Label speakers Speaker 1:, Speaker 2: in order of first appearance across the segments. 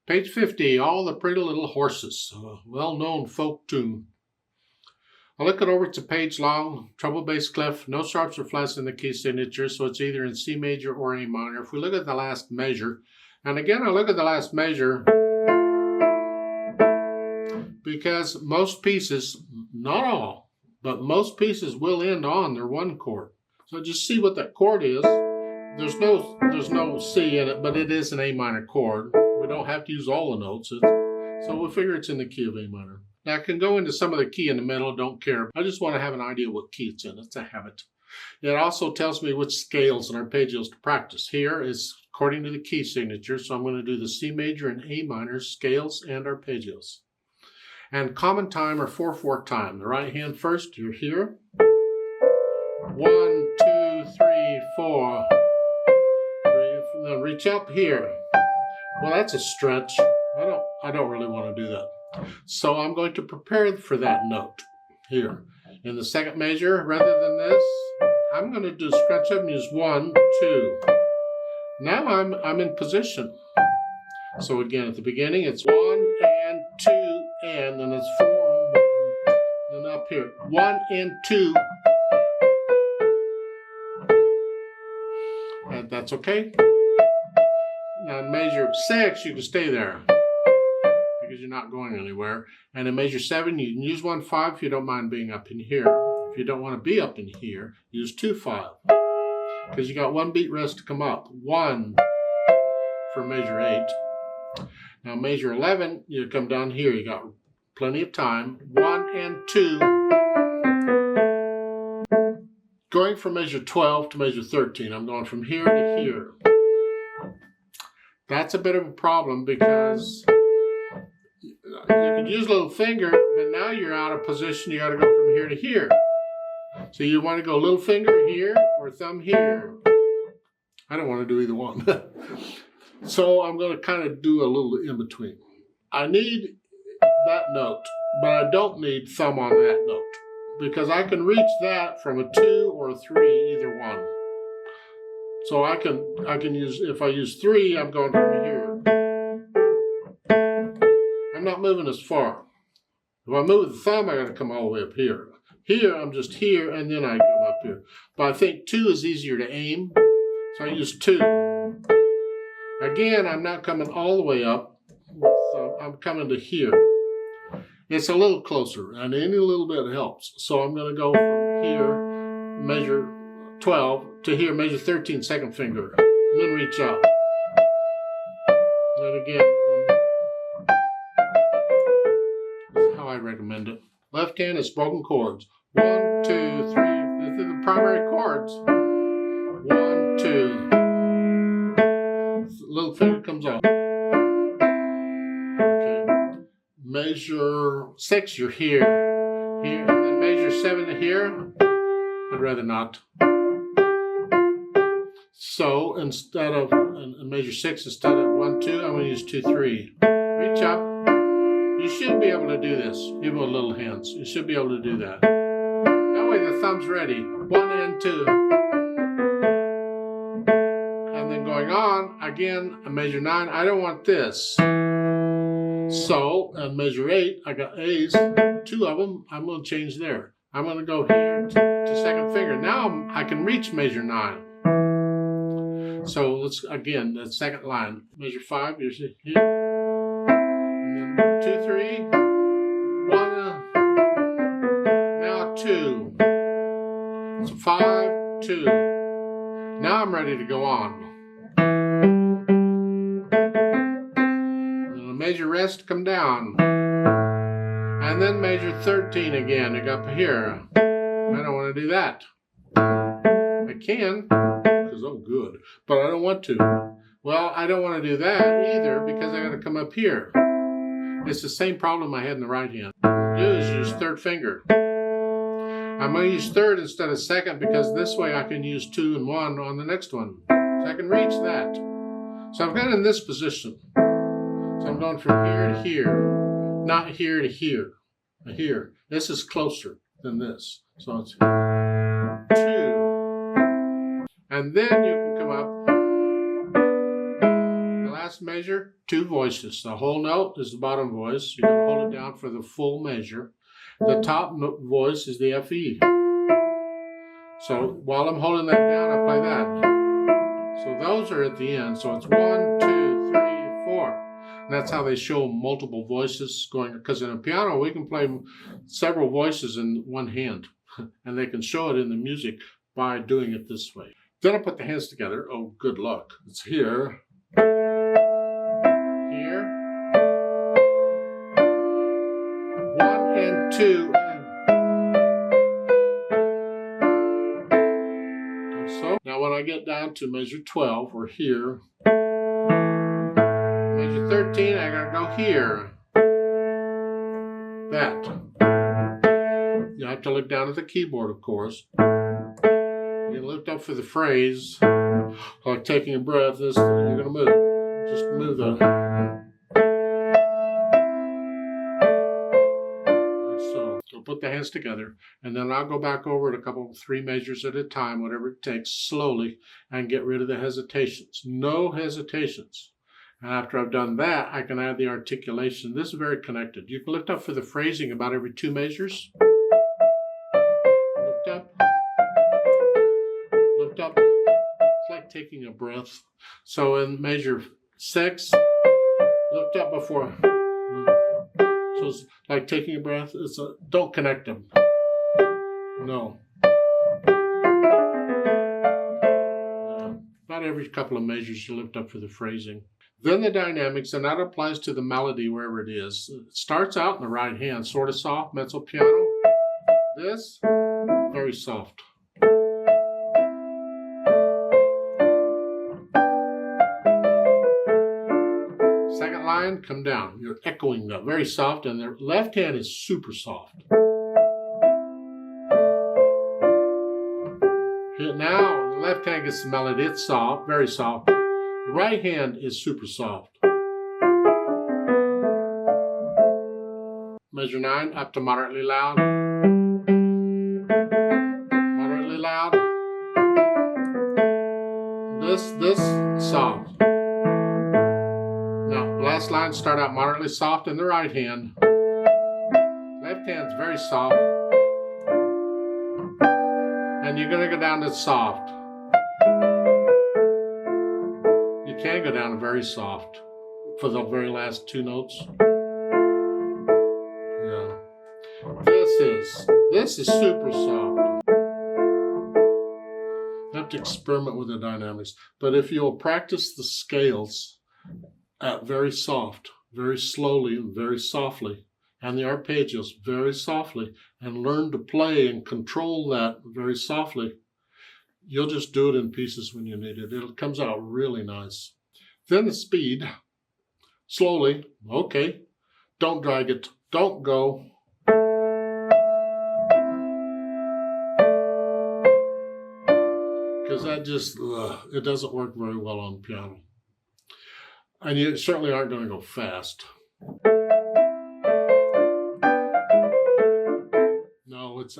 Speaker 1: Page 50, All the Pretty Little Horses, a well-known folk tune. I look it over, it's a page long, treble bass clef, no sharps or flats in the key signature, so it's either in C major or A minor. If we look at the last measure, and again I look at the last measure because most pieces, not all, but most pieces will end on their one chord. So just see what that chord is. There's no C in it, but it is an A minor chord. We don't have to use all the notes, so we'll figure it's in the key of A minor. Now I can go into some of the key in the middle, don't care. I just want to have an idea what key it's in. It's a habit. It also tells me which scales and arpeggios to practice. Here is according to the key signature, so I'm going to do the C major and A minor scales and arpeggios. And common time or 4/4 time. The right hand first, you're here. 1, 2, 3, 4. Then reach up here. Well, that's a stretch. I don't really want to do that. So I'm going to prepare for that note here. In the second measure, rather than this, I'm going to do scratch up and use 1, 2. Now I'm in position. So again, at the beginning, it's 1 and 2 and then it's 4. Then up here, 1 and 2. And that's okay. Now in measure 6, you can stay there because you're not going anywhere. And in measure 7, you can use 1/5 if you don't mind being up in here. If you don't want to be up in here, use 2/5 because you got one beat rest to come up. 1 for measure 8. Now measure 11, you come down here. You got plenty of time. 1 and 2. Going from measure 12 to measure 13, I'm going from here to here. That's a bit of a problem because you could use a little finger, but now you're out of position. You got to go from here to here. So you want to go little finger here or thumb here. I don't want to do either one. So I'm going to kind of do a little in between. I need that note, but I don't need thumb on that note because I can reach that from a 2 or a 3, either one. So I can use, if I use 3, I'm going from here. I'm not moving as far. If I move the thumb, I got to come all the way up here. Here, I'm just here, and then I come up here. But I think 2 is easier to aim, so I use 2. Again, I'm not coming all the way up. I'm coming to here. It's a little closer, and any little bit helps. So I'm going to go from here, measure 12, to here, measure 13, second finger, and then reach up. And again, this is how I recommend it. Left hand is broken chords. 1, 2, 3. This is the primary chords. 1, 2. Little finger comes off. Okay. Measure 6, you're here. Here, and then measure 7 to here. I'd rather not. So instead of in measure 6, instead of 1, 2, I'm going to use 2, 3. Reach up. You should be able to do this, even with little hands. You should be able to do that. That way the thumb's ready. 1 and 2. And then going on, again, a measure 9. I don't want this. So, in measure 8, I got A's, 2 of them. I'm going to change there. I'm going to go here to second finger. Now I can reach measure 9. So let's, again, the second line. Measure 5, you see here. And then 2, 3. 1, now 2. So 5, 2. Now I'm ready to go on. Measure rest, come down. And then measure 13 again, to go up here. I don't want to do that. I can, because I'm good, but I don't want to. Well, I don't want to do that either, because I got to come up here. It's the same problem I had in the right hand. Do is use third finger. I'm going to use third instead of second, because this way I can use 2 and 1 on the next one. So I can reach that. So I've got in this position. So I'm going from here to here, not here to here, here. This is closer than this. So it's 2. And then you can come up. The last last measure, 2 voices. The whole note is the bottom voice. You're going to hold it down for the full measure. The top voice is the FE. So while I'm holding that down, I play that. So those are at the end. So it's 1, 2, 3, 4. And that's how they show multiple voices going. Because in a piano, we can play several voices in one hand. And they can show it in the music by doing it this way. Then I put the hands together. Oh, good luck. It's here. Here. 1 and 2. And so, now when I get down to measure 12, we're here. Measure 13, I gotta go here. That. You have to look down at the keyboard, of course. You lift up for the phrase, like taking a breath. This you're gonna move. Just move that. Like so. So put the hands together, and then I'll go back over it a couple, 3 measures at a time, whatever it takes, slowly, and get rid of the hesitations. No hesitations. And after I've done that, I can add the articulation. This is very connected. You can lift up for the phrasing about every 2 measures. Lift up. Lift up. It's like taking a breath. So in measure 6, lift up before. So it's like taking a breath. Don't connect them. No. About every couple of measures you lift up for the phrasing. Then the dynamics, and that applies to the melody wherever it is. It starts out in the right hand, sort of soft, mezzo piano. This, very soft. Second line, come down. You're echoing that, very soft, and the left hand is super soft. Now, the left hand gets the melody, it's soft, very soft. The right hand is super soft. Measure 9, up to moderately loud. Moderately loud. This, soft. Now, last line, start out moderately soft in the right hand. Left hand's very soft. And you're going to go down to soft. You can go down to very soft for the very last 2 notes. Yeah. This is super soft. You have to experiment with the dynamics. But if you'll practice the scales at very soft, very slowly and very softly, and the arpeggios very softly, and learn to play and control that very softly, you'll just do it in pieces when you need it. It comes out really nice. Then the speed, slowly, okay. Don't drag it, don't go. Because that just, it doesn't work very well on piano. And you certainly aren't going to go fast. No, it's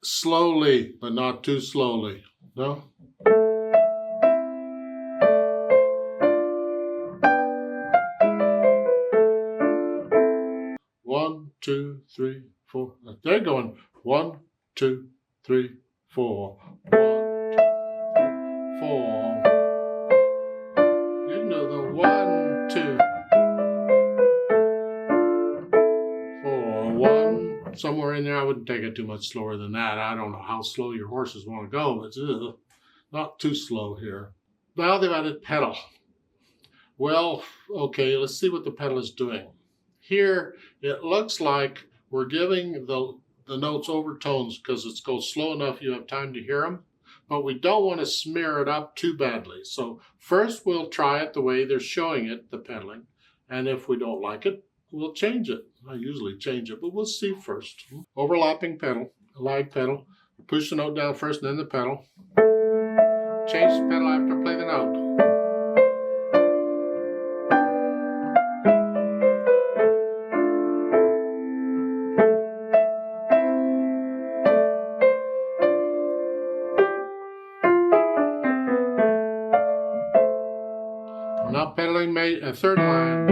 Speaker 1: slowly, but not too slowly. No? One, 2, 3, 4. They're going 1, 2, 3, 4. 1, 2, 3, 4. You know the 1, 2, 4, 1. Somewhere in there, I wouldn't take it too much slower than that. I don't know how slow your horses want to go, but not too slow here. Now they've added pedal. Well, okay, let's see what the pedal is doing. Here, it looks like we're giving the notes overtones because it goes slow enough you have time to hear them, but we don't want to smear it up too badly. So first we'll try it the way they're showing it, the pedaling, and if we don't like it, we'll change it. I usually change it, but we'll see first. Overlapping pedal, lag pedal. Push the note down first and then the pedal. Change the pedal after I play the note. Not pedaling a third line.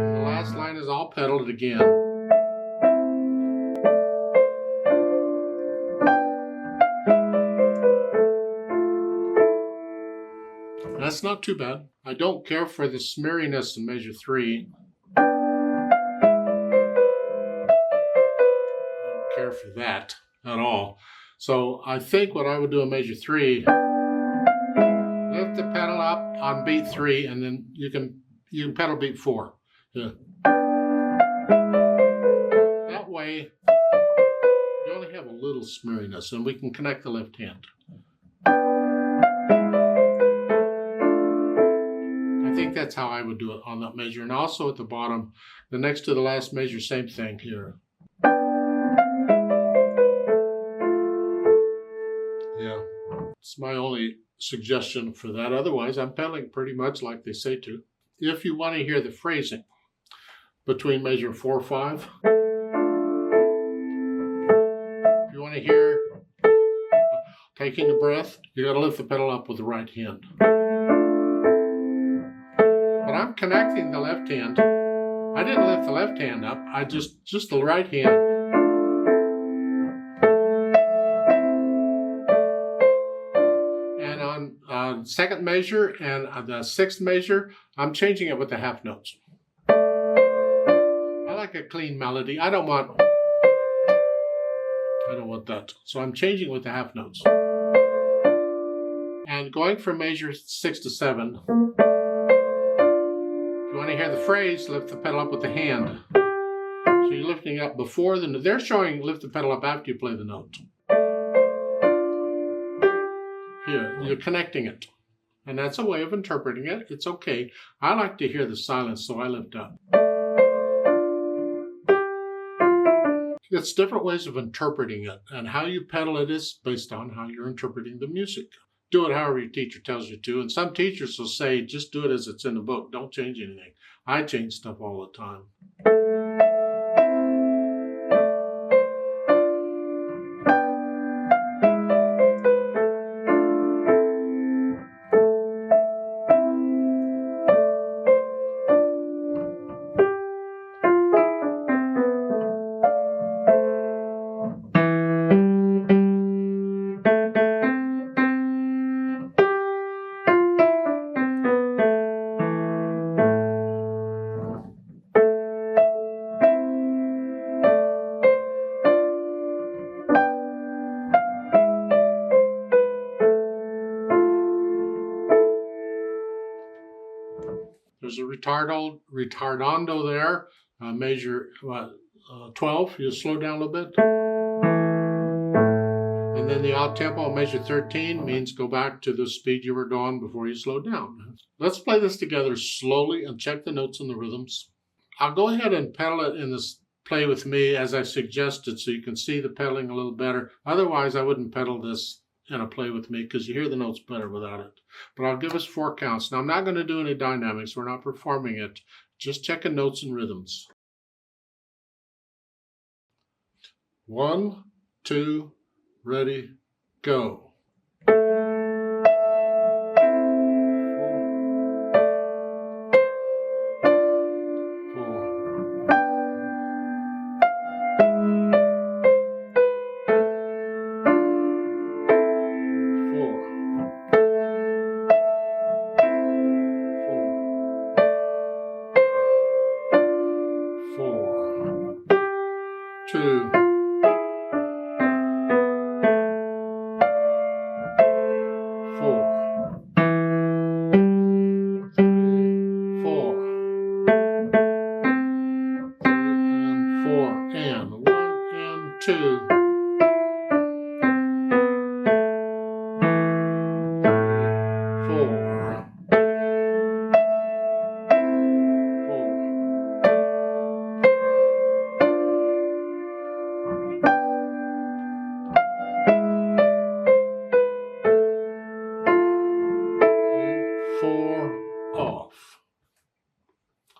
Speaker 1: And the last line is all pedaled again. That's not too bad. I don't care for the smeariness in measure 3. I don't care for that at all. So I think what I would do in measure 3, lift the pedal up on beat 3, and then you can pedal beat 4. Yeah. That way you only have a little smeariness, and we can connect the left hand. I think that's how I would do it on that measure. And also at the bottom, the next to the last measure, same thing here. Yeah, it's my only suggestion for that. Otherwise, I'm pedaling pretty much like they say to. If you want to hear the phrasing between measure 4 or 5, if you want to hear taking a breath, you got to lift the pedal up with the right hand. But I'm connecting the left hand. I didn't lift the left hand up. I just the right hand. And on second measure and the sixth measure, I'm changing it with the half notes. I like a clean melody. I don't want that. So I'm changing with the half notes. And going from measure 6 to 7. If you want to hear the phrase, lift the pedal up with the hand. So you're lifting up before the note. They're showing lift the pedal up after you play the note. Here, you're connecting it. And that's a way of interpreting it. It's okay. I like to hear the silence, so I lift up. It's different ways of interpreting it, and how you pedal it is based on how you're interpreting the music. Do it however your teacher tells you to, and some teachers will say, just do it as it's in the book. Don't change anything. I change stuff all the time. There's a retardando there, measure 12. You slow down a little bit. And then the odd tempo, measure 13, means go back to the speed you were going before you slowed down. Let's play this together slowly and check the notes and the rhythms. I'll go ahead and pedal it in this play with me as I suggested so you can see the pedaling a little better. Otherwise, I wouldn't pedal this in a play with me because you hear the notes better without it. But I'll give us 4 counts. Now, I'm not going to do any dynamics. We're not performing it. Just checking notes and rhythms. 1, 2, ready, go. 2, 4, 4, and 1 and 2.